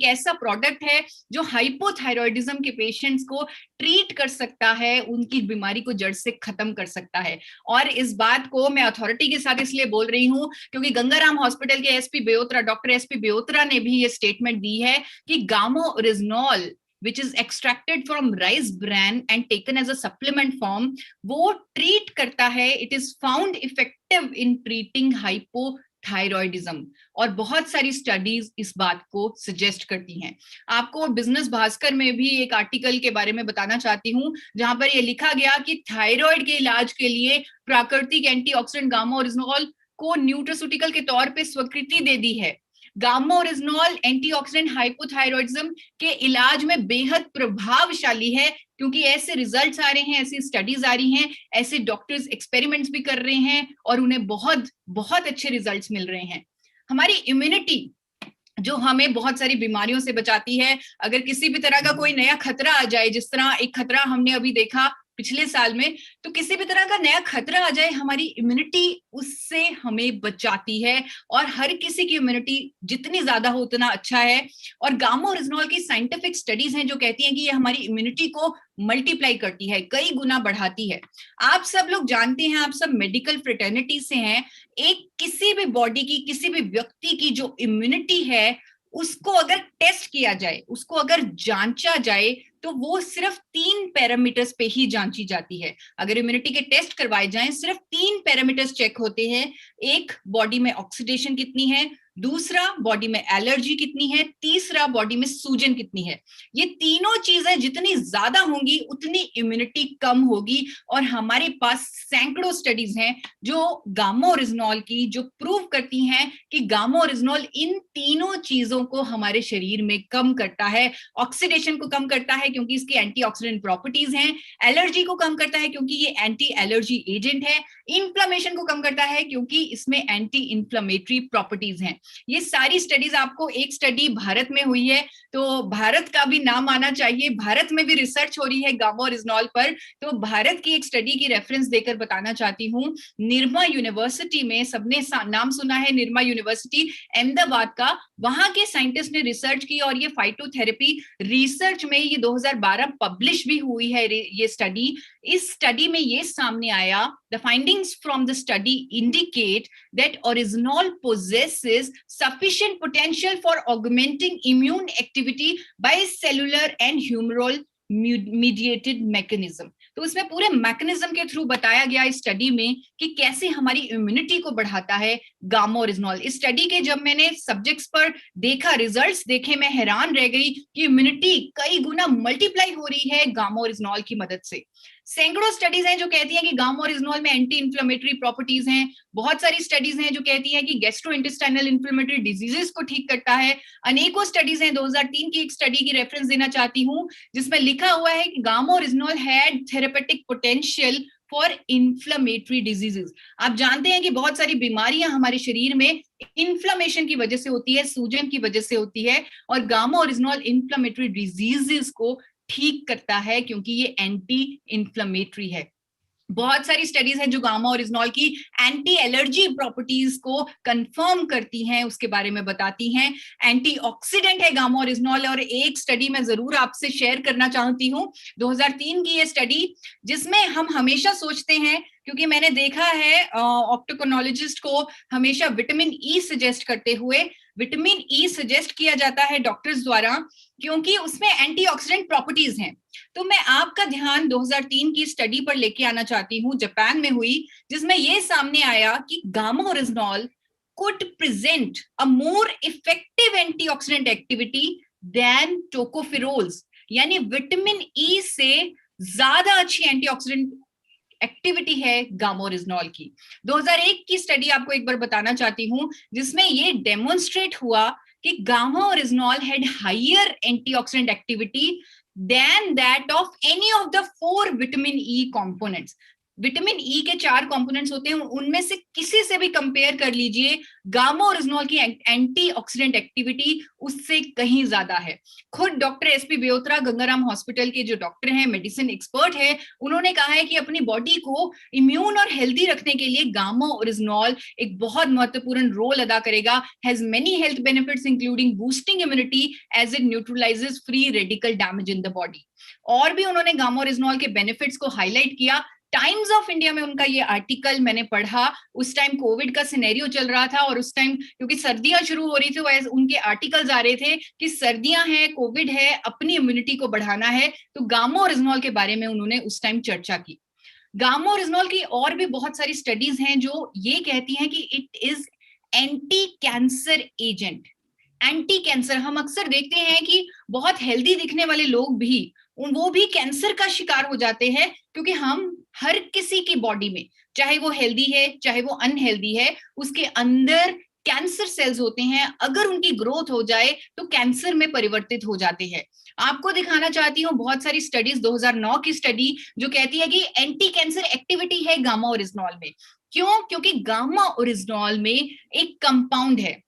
ऐसा प्रोडक्ट है जो हाइपोथायरॉयडिज्म के पेशेंट्स को ट्रीट कर सकता है, उनकी बीमारी को जड़ से खत्म कर सकता है। और इस बात को मैं अथॉरिटी के साथ इसलिए बोल रही हूं क्योंकि गंगाराम हॉस्पिटल के एसपी बेओत्रा, डॉक्टर एसपी बेओत्रा ने भी ये स्टेटमेंट दी है कि gamma original which is extracted from rice bran and taken as a supplement form, वो ट्रीट करता है, it is found effective in treating hypothyroidism। और बहुत सारी स्टडीज इस बात को सजेस्ट करती हैं। आपको बिजनेस भास्कर में भी एक आर्टिकल के बारे में बताना चाहती हूँ, जहां पर ये लिखा गया कि थायराइड के इलाज के लिए प्राकृतिक एंटीऑक्सीडेंट गामा ओरिजिनॉल को न्यूट्रास्यूटिकल के तौर पे स्वीकृति दे दी है। गामा ओरिजिनॉल एंटीऑक्सीडेंट हाइपोथायरॉयडिज्म के इलाज में बेहद प्रभावशाली है, क्योंकि ऐसे रिजल्ट्स आ रहे हैं, ऐसी स्टडीज आ रही हैं, ऐसे डॉक्टर्स एक्सपेरिमेंट्स भी कर रहे हैं और उन्हें बहुत बहुत अच्छे रिजल्ट्स मिल रहे हैं। हमारी इम्यूनिटी जो हमें बहुत सारी बीमारियों से बचाती है, अगर किसी भी तरह का कोई नया खतरा आ जाए, जिस तरह एक खतरा हमने अभी देखा पिछले साल में, तो किसी भी तरह का नया खतरा आ जाए, हमारी इम्यूनिटी उससे हमें बचाती है। और हर किसी की इम्यूनिटी जितनी ज्यादा हो उतना अच्छा है। और गामा ओरिजिनॉल की साइंटिफिक स्टडीज हैं जो कहती हैं कि ये हमारी इम्यूनिटी को मल्टीप्लाई करती है, कई गुना बढ़ाती है। आप सब लोग जानते हैं, आप सब मेडिकल फ्रेटर्निटी से हैं, एक किसी भी बॉडी की, किसी भी व्यक्ति की जो इम्यूनिटी है, उसको अगर टेस्ट किया जाए, उसको अगर जांचा जाए, तो वो सिर्फ 3 पैरामीटर्स पे ही जांची जाती है। अगर इम्यूनिटी के टेस्ट करवाए जाएं, सिर्फ 3 पैरामीटर्स चेक होते हैं। एक, बॉडी में ऑक्सीडेशन कितनी है, दूसरा बॉडी में एलर्जी कितनी है, तीसरा बॉडी में सूजन कितनी है। ये तीनों चीजें जितनी ज्यादा होंगी उतनी इम्यूनिटी कम होगी। और हमारे पास सैकड़ों स्टडीज हैं जो गामा ओरिजिनॉल की, जो प्रूव करती हैं कि गामा ओरिजिनॉल इन तीनों चीजों को हमारे शरीर में कम करता है। ऑक्सीडेशन को कम करता है क्योंकि इसकी एंटीऑक्सीडेंट प्रॉपर्टीज हैं, एलर्जी को कम करता है क्योंकि ये एंटी एलर्जी एजेंट है, इन्फ्लेमेशन को कम करता है क्योंकि इसमें एंटी इन्फ्लेमेटरी प्रॉपर्टीज हैं। ये सारी स्टडीज, आपको एक स्टडी भारत में हुई है, तो भारत का भी नाम आना चाहिए, भारत में भी रिसर्च हो रही है गामा ओरिजिनॉल पर। तो भारत की एक स्टडी की रेफरेंस देकर बताना चाहती हूँ। निरमा यूनिवर्सिटी में, सबने नाम सुना है, निरमा यूनिवर्सिटी अहमदाबाद का, वहां के साइंटिस्ट ने रिसर्च की और ये फाइटोथेरेपी रिसर्च में ये 2012 पब्लिश भी हुई है ये स्टडी। इस स्टडी में ये सामने आया, the findings from the study indicate that original possesses sufficient potential for augmenting immune activity by cellular and humoral mediated mechanism। तो इसमें पूरे मैकेनिज्म के थ्रू बताया गया इस स्टडी में कि कैसे हमारी इम्यूनिटी को बढ़ाता है गामा ओरिजिनॉल। इस स्टडी के जब मैंने सब्जेक्ट्स पर देखा, रिजल्ट्स देखे, मैं हैरान रह गई कि इम्यूनिटी कई गुना मल्टीप्लाई हो रही है गामा ओरिजिनॉल की मदद से। सैकड़ों स्टडीज हैं जो कहती हैं कि गामा ओरिजिनॉल में एंटी इन्फ्लेमेटरी प्रॉपर्टीज हैं। बहुत सारी स्टडीज हैं जो कहती हैं कि गैस्ट्रोइंटेस्टाइनल इन्फ्लेमेटरी डिजीजेस को ठीक करता है। अनेकों स्टडीज हैं, 2003 की एक स्टडी की रेफरेंस देना चाहती हूँ जिसमें लिखा हुआ है कि gamma oryzanol had therapeutic potential for inflammatory diseases. आप जानते हैं कि बहुत सारी बीमारियां हमारे शरीर में इन्फ्लेमेशन की वजह से होती है, सूजन की वजह से होती है, और गामा ओरिजिनॉल इन्फ्लेमेटरी डिजीजेस को ठीक करता है क्योंकि ये एंटी इन्फ्लेमेटरी है। बहुत सारी स्टडीज हैं जो गामा ओरिजिनॉल की एंटी एलर्जी प्रॉपर्टीज को कंफर्म करती हैं, उसके बारे में बताती हैं। एंटीऑक्सीडेंट है गामा ओरिजिनॉल। और एक स्टडी मैं जरूर आपसे शेयर करना चाहती हूँ, 2003 की ये स्टडी, जिसमें हम हमेशा सोचते हैं, क्योंकि मैंने देखा है ऑप्टोकोनोलॉजिस्ट को हमेशा विटामिन ई सजेस्ट करते हुए, विटामिन ई सजेस्ट किया जाता है डॉक्टर्स द्वारा क्योंकि उसमें एंटीऑक्सीडेंट प्रॉपर्टीज हैं। तो मैं आपका ध्यान 2003 की स्टडी पर लेके आना चाहती हूँ, जापान में हुई, जिसमें ये सामने आया कि gamma original could present a more effective antioxidant activity than tocopherols, यानी विटामिन ई से ज्यादा अच्छी एंटीऑक्सीडेंट एक्टिविटी है गामा ओरिजिनॉल की। 2001 की स्टडी आपको एक बार बताना चाहती हूँ, जिसमें ये डेमोन्स्ट्रेट हुआ कि gamma oryzanol had higher antioxidant activity than that of any of the 4 vitamin E components. Vitamin E के 4 कंपोनेंट्स होते हैं, उनमें से किसी से भी कंपेयर कर लीजिए, गामा ओरिजिनॉल की एंटीऑक्सीडेंट एक्टिविटी उससे कहीं ज्यादा है। खुद डॉक्टर एसपी बेओत्रा गंगाराम हॉस्पिटल के जो डॉक्टर हैं, मेडिसिन एक्सपर्ट है, उन्होंने कहा है कि अपनी बॉडी को इम्यून और हेल्दी रखने के लिए गामा ओरिजिनॉल एक बहुत महत्वपूर्ण रोल अदा करेगा। Has many health benefits including boosting immunity as it neutralises free radical damage in the body. और भी उन्होंने गामा ओरिजिनॉल के बेनिफिट्स को हाईलाइट किया। टाइम्स ऑफ इंडिया में उनका ये आर्टिकल मैंने पढ़ा, उस टाइम कोविड का सिनेरियो चल रहा था और उस टाइम क्योंकि सर्दियां शुरू हो रही थी, वैसे उनके आर्टिकल्स आ रहे थे कि सर्दियां हैं, कोविड है, अपनी इम्यूनिटी को बढ़ाना है, तो गामा ओरिजिनॉल के बारे में उन्होंने उस टाइम चर्चा की। गामा ओरिजिनॉल की और भी बहुत सारी स्टडीज हैं जो ये कहती हैं कि it is anti cancer agent. Anti cancer, हम अक्सर देखते हैं कि बहुत हेल्दी दिखने वाले लोग भी, वो भी कैंसर का शिकार हो जाते हैं, क्योंकि हम हर किसी की बॉडी में, चाहे वो हेल्दी है चाहे वो अनहेल्दी है, उसके अंदर कैंसर सेल्स होते हैं। अगर उनकी ग्रोथ हो जाए तो कैंसर में परिवर्तित हो जाते हैं। आपको दिखाना चाहती हूँ बहुत सारी स्टडीज, 2009 की स्टडी जो कहती है कि एंटी कैंसर एक्टिविटी है गामा ओरिजिनॉल में। क्यों? क्योंकि गामा ओरिजिनॉल में एक कंपाउंड है,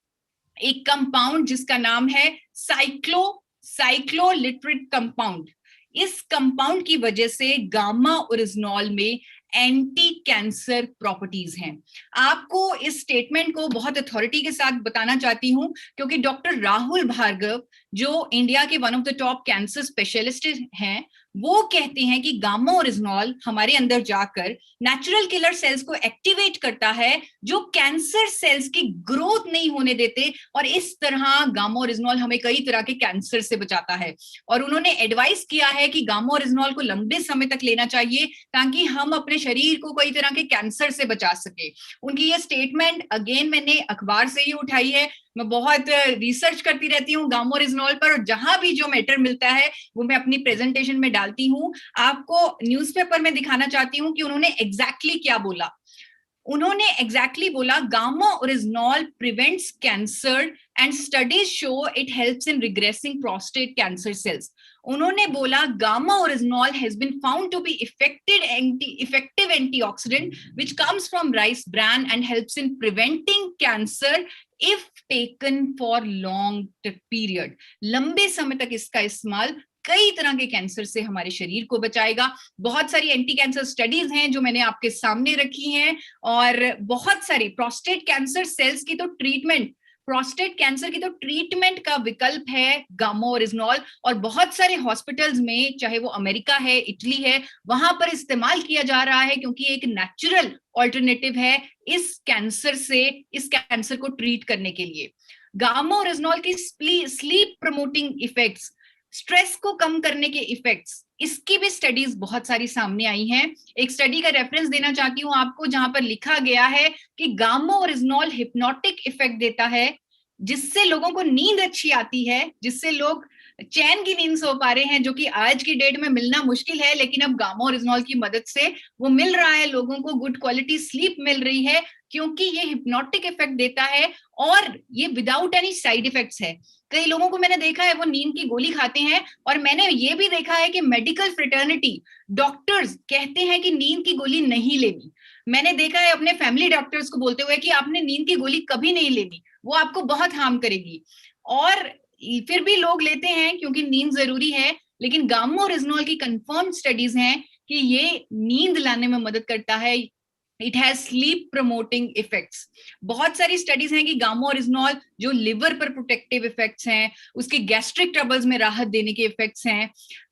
एक कंपाउंड जिसका नाम है साइक्लोलिट्रेट कंपाउंड। इस कंपाउंड की वजह से गामा ओरिजिनॉल में एंटी कैंसर प्रॉपर्टीज हैं। आपको इस स्टेटमेंट को बहुत अथॉरिटी के साथ बताना चाहती हूं, क्योंकि डॉक्टर राहुल भार्गव, जो इंडिया के one of the top cancer specialist हैं, वो कहते हैं कि गामा ओरिजिनॉल हमारे अंदर जाकर नेचुरल किलर सेल्स को एक्टिवेट करता है, जो कैंसर सेल्स की ग्रोथ नहीं होने देते, और इस तरह गामा ओरिजिनॉल हमें कई तरह के कैंसर से बचाता है। और उन्होंने एडवाइस किया है कि गामा ओरिजिनॉल को लंबे समय तक लेना चाहिए ताकि हम अपने शरीर को कई तरह के कैंसर से बचा सके। उनकी ये स्टेटमेंट अगेन मैंने अखबार से ही उठाई है। मैं बहुत रिसर्च करती रहती हूँ गामा ओरिजिनॉल पर, और जहां भी जो मैटर मिलता है वो मैं अपनी प्रेजेंटेशन में डालती हूँ। आपको न्यूज़पेपर में दिखाना चाहती हूँ कि उन्होंने एग्जैक्टली क्या बोला। उन्होंने एग्जैक्टली बोला, gamma oryzanol prevents cancer and studies show it helps in regressing prostate cancer cells. उन्होंने बोला gamma oryzanol has been found to be effective antioxidant which comes from rice bran and helps in preventing cancer if taken for long period. लंबे समय तक इसका इस्तेमाल कई तरह के कैंसर से हमारे शरीर को बचाएगा। बहुत सारी एंटी कैंसर स्टडीज हैं जो मैंने आपके सामने रखी हैं, और बहुत सारी प्रोस्टेट कैंसर सेल्स की तो ट्रीटमेंट, प्रोस्टेट कैंसर की तो ट्रीटमेंट का विकल्प है गामा ओरिजिनॉल। और बहुत सारे हॉस्पिटल्स में, चाहे वो अमेरिका है, इटली है, वहां पर इस्तेमाल किया जा रहा है, क्योंकि एक नेचुरल ऑल्टरनेटिव है इस कैंसर से, इस कैंसर को ट्रीट करने के लिए। गामा ओरिजिनॉल की स्लीप प्रमोटिंग इफेक्ट्स, स्ट्रेस को कम करने के इफेक्ट्स, इसकी भी स्टडीज बहुत सारी सामने आई हैं। एक स्टडी का रेफरेंस देना चाहती हूँ आपको, जहां पर लिखा गया है कि गामा ओरिजिनॉल हिप्नोटिक इफेक्ट देता है, जिससे लोगों को नींद अच्छी आती है, जिससे लोग चैन की नींद सो पा रहे हैं, जो कि आज की डेट में मिलना मुश्किल है, लेकिन अब गामा ओरिजिनॉल की मदद से वो मिल रहा है। लोगों को गुड क्वालिटी स्लीप मिल रही है, क्योंकि ये हिप्नोटिक इफेक्ट देता है और ये विदाउट एनी साइड इफेक्ट्स है। कई लोगों को मैंने देखा है वो नींद की गोली खाते हैं, और मैंने ये भी देखा है कि मेडिकल फ्रेटर्निटी डॉक्टर्स कहते हैं कि नींद की गोली नहीं लेनी। मैंने देखा है अपने फैमिली डॉक्टर्स को बोलते हुए कि आपने नींद की गोली कभी नहीं लेनी, वो आपको बहुत हार्म करेगी, और फिर भी लोग लेते हैं क्योंकि नींद जरूरी है। लेकिन गामा ओरिजिनॉल की कंफर्म स्टडीज हैं कि ये नींद लाने में मदद करता है, it has sleep promoting effects. बहुत सारी स्टडीज हैं कि गामा ओरिजिनॉल जो लिवर पर प्रोटेक्टिव इफेक्ट्स हैं, उसके गैस्ट्रिक ट्रबल्स में राहत देने के इफेक्ट्स हैं।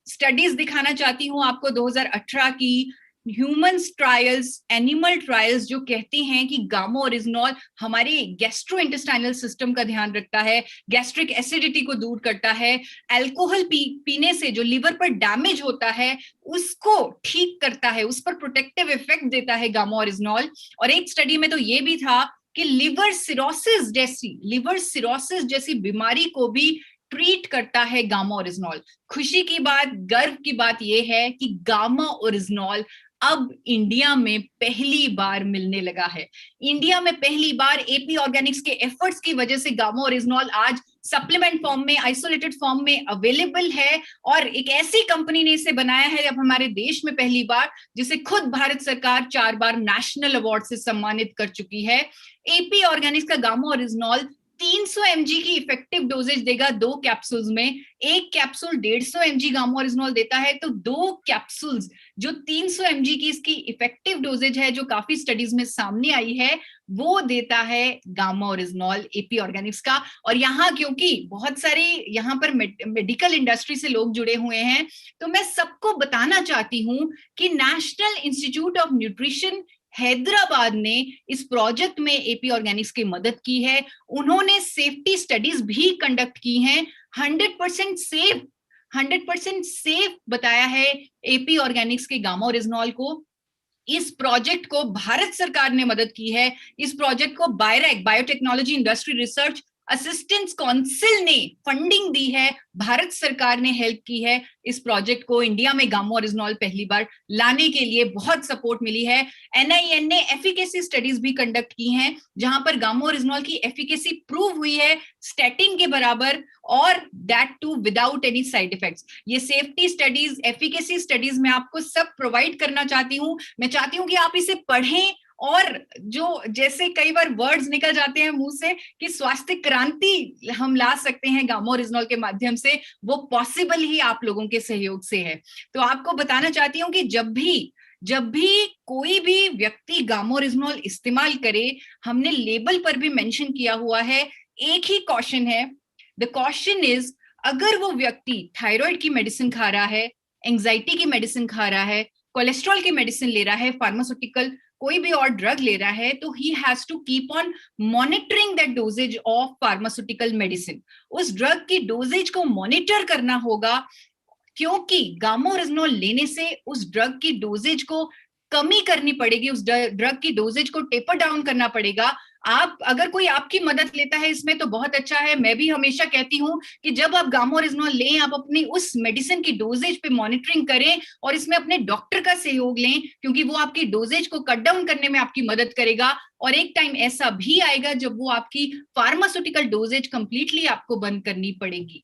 स्टडीज दिखाना चाहती हूँ आपको 2018 की ह्यूमंस ट्रायल्स, एनिमल ट्रायल्स, जो कहती हैं कि गामा ओरिजिनॉल हमारे गैस्ट्रोइंटेस्टाइनल सिस्टम का ध्यान रखता है, गैस्ट्रिक एसिडिटी को दूर करता है, अल्कोहल पीने से जो लिवर पर डैमेज होता है उसको ठीक करता है, उस पर प्रोटेक्टिव इफेक्ट देता है गामा ओरिजिनॉल। और एक स्टडी में तो ये भी था कि लिवर सिरोसिस जैसी बीमारी को भी ट्रीट करता है गामा ओरिजिनॉल। खुशी की बात, गर्व की बात यह है कि गामा ओरिजिनॉल अब इंडिया में पहली बार मिलने लगा है। इंडिया में पहली बार एपी ऑर्गेनिक्स के एफर्ट्स की वजह से गामा ओरिजिनॉल आज सप्लीमेंट फॉर्म में, आइसोलेटेड फॉर्म में अवेलेबल है। और एक ऐसी कंपनी ने इसे बनाया है अब हमारे देश में पहली बार, जिसे खुद भारत सरकार 4 बार नेशनल अवार्ड से सम्मानित कर चुकी है। एपी ऑर्गेनिक्स का गामा ओरिजिनॉल 300 mg की इफेक्टिव डोजेज देगा 2 कैप्सूल्स में। एक कैप्सूल 150 mg गामा ओरिजिनॉल देता है, तो 2 कैप्सूल्स जो 300 mg की इसकी इफेक्टिव डोजेज है, जो काफी स्टडीज में सामने आई है, वो देता है गामा ओरिजिनॉल एपी ऑर्गेनिक्स का। और यहाँ क्योंकि बहुत सारे यहाँ पर मेडिकल इंडस्ट्री से लोग जुड़े हुए हैं, तो मैं सबको बताना चाहती हूँ कि national institute of nutrition Hyderabad ने इस प्रोजेक्ट में एपी ऑर्गेनिक्स की मदद की है। उन्होंने सेफ्टी स्टडीज भी कंडक्ट की हैं। 100% सेफ बताया है एपी ऑर्गेनिक्स के गामा ओरिजिनॉल को। इस प्रोजेक्ट को भारत सरकार ने मदद की है। इस प्रोजेक्ट को BIRAC, biotechnology industry research assistance council ने फंडिंग दी है, भारत सरकार ने हेल्प की है। इस प्रोजेक्ट को इंडिया में गामा ओरिजिनॉल पहली बार लाने के लिए बहुत सपोर्ट मिली है। एनआईएन ने एफिकेसी स्टडीज भी कंडक्ट की हैं, जहां पर गामा ओरिजिनॉल की एफिकेसी प्रूव हुई है स्टैटिन के बराबर, और that too without any side effects. ये सेफ्टी स्टडीज, एफिकेसी स्टडीज मैं आपको सब प्रोवाइड करना चाहती हूँ। मैं चाहती हूँ कि आप इसे पढ़ें, और जो जैसे कई बार वर्ड्स निकल जाते हैं मुंह से कि स्वास्थ्य क्रांति हम ला सकते हैं गामा ओरिजिनॉल के माध्यम से, वो पॉसिबल ही आप लोगों के सहयोग से है। तो आपको बताना चाहती हूँ कि जब भी कोई भी व्यक्ति गामा ओरिजिनॉल इस्तेमाल करे, हमने लेबल पर भी मेंशन किया हुआ है, एक ही क्वेश्चन है। द क्वेश्चन इज, अगर वो व्यक्ति थायराइड की मेडिसिन खा रहा है, एंजाइटी की मेडिसिन खा रहा है, कोलेस्ट्रॉल की मेडिसिन ले रहा है, फार्मास्यूटिकल कोई भी और ड्रग ले रहा है, तो he has to keep on monitoring that doses of pharmaceutical medicine. उस ड्रग की डोजेज को मॉनिटर करना होगा, क्योंकि गामा ओरिजिनॉल लेने से उस ड्रग की डोजेज को कमी करनी पड़ेगी, उस ड्रग की डोजेज को टेपर डाउन करना पड़ेगा। आप अगर कोई आपकी मदद लेता है इसमें तो बहुत अच्छा है। मैं भी हमेशा कहती हूं कि जब आप गामा ओरिजिनॉल लें, आप अपनी उस मेडिसिन की डोजेज पे मॉनिटरिंग करें और इसमें अपने डॉक्टर का सहयोग लें, क्योंकि वो आपकी डोजेज को कट डाउन करने में आपकी मदद करेगा। और एक टाइम ऐसा भी आएगा जब वो आपकी फार्मास्यूटिकल डोजेज कंप्लीटली आपको बंद करनी पड़ेगी।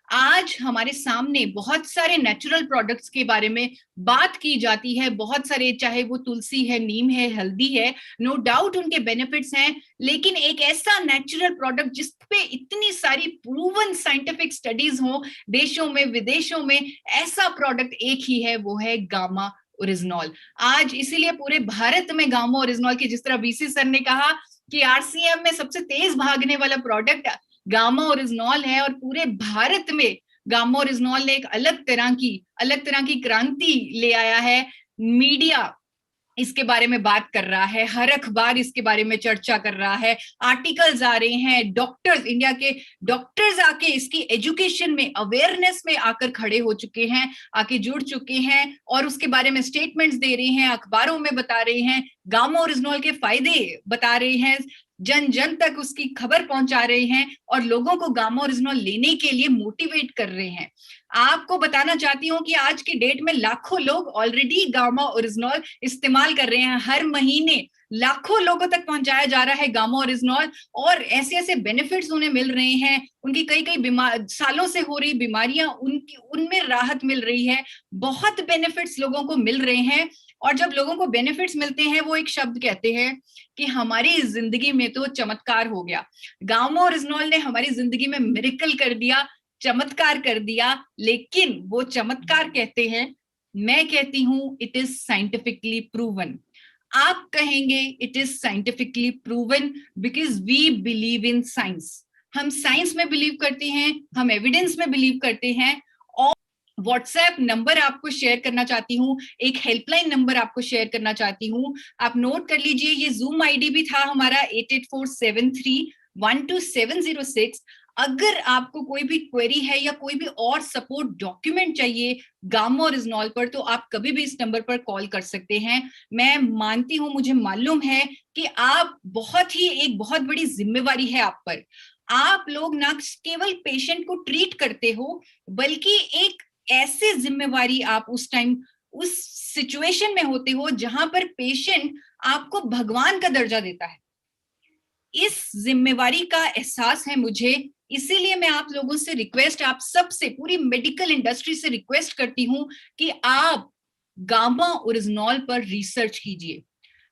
आज हमारे सामने बहुत सारे नेचुरल प्रोडक्ट्स के बारे में बात की जाती है, बहुत सारे, चाहे वो तुलसी है, नीम है, हल्दी है, नो डाउट उनके बेनिफिट्स हैं, लेकिन एक ऐसा नेचुरल प्रोडक्ट जिस पे इतनी सारी प्रूवन साइंटिफिक स्टडीज हो देशों में विदेशों में, ऐसा प्रोडक्ट एक ही है, वो है गामा ओरिजिनॉल। आज इसीलिए पूरे भारत में गामा ओरिजिनॉल की, जिस तरह बीसी सर ने कहा कि आरसीएम में सबसे तेज भागने वाला प्रोडक्ट गामा ओरिजिनॉल है, और पूरे भारत में गामा ओरिजिनॉल ने एक अलग तरह की क्रांति ले आया है। मीडिया इसके बारे में बात कर रहा है, हर अखबार इसके बारे में चर्चा कर रहा है, आर्टिकल्स आ रहे हैं, डॉक्टर्स, इंडिया के डॉक्टर्स आके इसकी एजुकेशन में, अवेयरनेस में आकर खड़े हो चुके हैं, आके जुड़ चुके हैं, और उसके बारे में स्टेटमेंट्स दे रहे हैं, अखबारों में बता रहे हैं, गामा ओरिजिनॉल के फायदे बता रहे हैं, जन जन तक उसकी खबर पहुंचा रहे हैं, और लोगों को गामा ओरिजिनॉल लेने के लिए मोटिवेट कर रहे हैं। आपको बताना चाहती हूँ कि आज की डेट में लाखों लोग ऑलरेडी गामा ओरिजिनॉल इस्तेमाल कर रहे हैं। हर महीने लाखों लोगों तक पहुंचाया जा रहा है गामा ओरिजिनॉल, और ऐसे ऐसे बेनिफिट्स उन्हें मिल रहे हैं। उनकी कई सालों से हो रही बीमारियां, उनमें राहत मिल रही है, बहुत बेनिफिट्स लोगों को मिल रहे हैं। और जब लोगों को बेनिफिट्स मिलते हैं, वो एक शब्द कहते हैं कि हमारी जिंदगी में तो चमत्कार हो गया। गामा ओरिजिनॉल ने हमारी जिंदगी में मिरेकल कर दिया, चमत्कार कर दिया। लेकिन वो चमत्कार कहते हैं मैं कहती हूं इट इज साइंटिफिकली प्रूवन। आप कहेंगे it is scientifically proven because we believe in science. हम साइंस में बिलीव करते हैं, हम एविडेंस में बिलीव करते हैं। और व्हाट्सएप नंबर आपको शेयर करना चाहती हूँ, एक हेल्पलाइन नंबर आपको शेयर करना चाहती हूँ, आप नोट कर लीजिए। ये जूम आईडी भी था हमारा 8847312706। अगर आपको कोई भी क्वेरी है या कोई भी और सपोर्ट डॉक्यूमेंट चाहिए गामा और इजनॉल पर, तो आप कभी भी इस नंबर पर कॉल कर सकते हैं। मैं मानती हूं, मुझे मालूम है कि आप एक बहुत बड़ी जिम्मेवारी है आप पर। आप लोग ना केवल पेशेंट को ट्रीट करते हो, बल्कि एक ऐसे जिम्मेवारी आप उस टाइम उस सिचुएशन में होते हो जहां पर पेशेंट आपको भगवान का दर्जा देता है। इस जिम्मेवारी का एहसास है मुझे, इसीलिए मैं आप लोगों से रिक्वेस्ट, आप सबसे, पूरी मेडिकल इंडस्ट्री से रिक्वेस्ट करती हूं कि आप गामा ओरिजिनॉल पर रिसर्च कीजिए।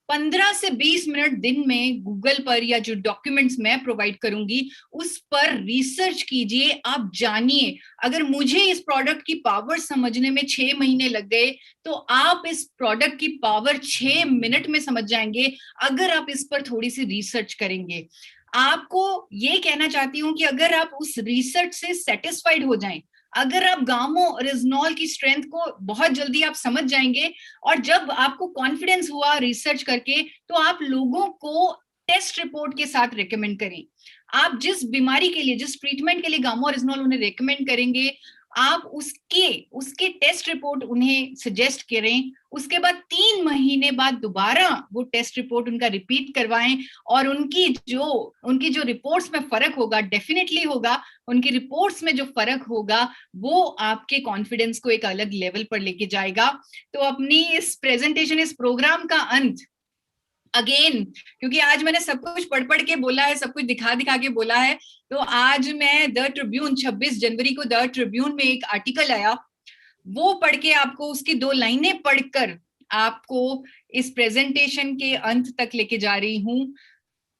15 से 20 मिनट दिन में गूगल पर या जो डॉक्यूमेंट्स मैं प्रोवाइड करूंगी उस पर रिसर्च कीजिए, आप जानिए। अगर मुझे इस प्रोडक्ट की पावर समझने में 6 महीने लग गए, तो आप इस प्रोडक्ट की पावर 6 मिनट में समझ जाएंगे अगर आप इस पर थोड़ी सी रिसर्च करेंगे। आपको ये कहना चाहती हूँ कि अगर आप उस रिसर्च से सेटिस्फाइड हो जाएं, अगर आप गामो और इजनॉल की स्ट्रेंथ को बहुत जल्दी आप समझ जाएंगे, और जब आपको कॉन्फिडेंस हुआ रिसर्च करके, तो आप लोगों को टेस्ट रिपोर्ट के साथ रेकमेंड करें। आप जिस बीमारी के लिए, जिस ट्रीटमेंट के लिए गामा और इजनॉल उन्हें रेकमेंड करेंगे, आप उसके उसके टेस्ट रिपोर्ट उन्हें सजेस्ट करें। उसके बाद 3 महीने बाद दोबारा वो टेस्ट रिपोर्ट उनका रिपीट करवाएं, और उनकी जो रिपोर्ट्स में फर्क होगा, डेफिनेटली होगा, उनकी रिपोर्ट्स में जो फर्क होगा वो आपके कॉन्फिडेंस को एक अलग लेवल पर लेके जाएगा। तो अपनी इस प्रेजेंटेशन, इस प्रोग्राम का अंत अगेन, क्योंकि आज मैंने सब कुछ पढ़ पढ़ के बोला है, सब कुछ दिखा दिखा के बोला है, तो आज मैं द ट्रिब्यून, 26 जनवरी को द ट्रिब्यून में एक आर्टिकल आया, वो पढ़ के आपको उसकी 2 लाइनें पढ़कर आपको इस प्रेजेंटेशन के अंत तक लेके जा रही हूं।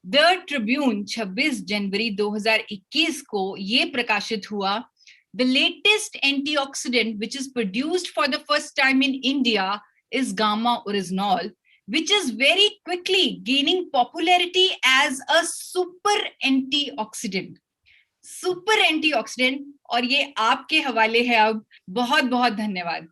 द ट्रिब्यून 26 जनवरी 2021 को ये प्रकाशित हुआ, the latest antioxidant which is produced for the first time in India is gamma oryzanol, which is very quickly gaining popularity as a super antioxidant. Super antioxidant, और ये आपके हवाले है अब। बहुत बहुत धन्यवाद।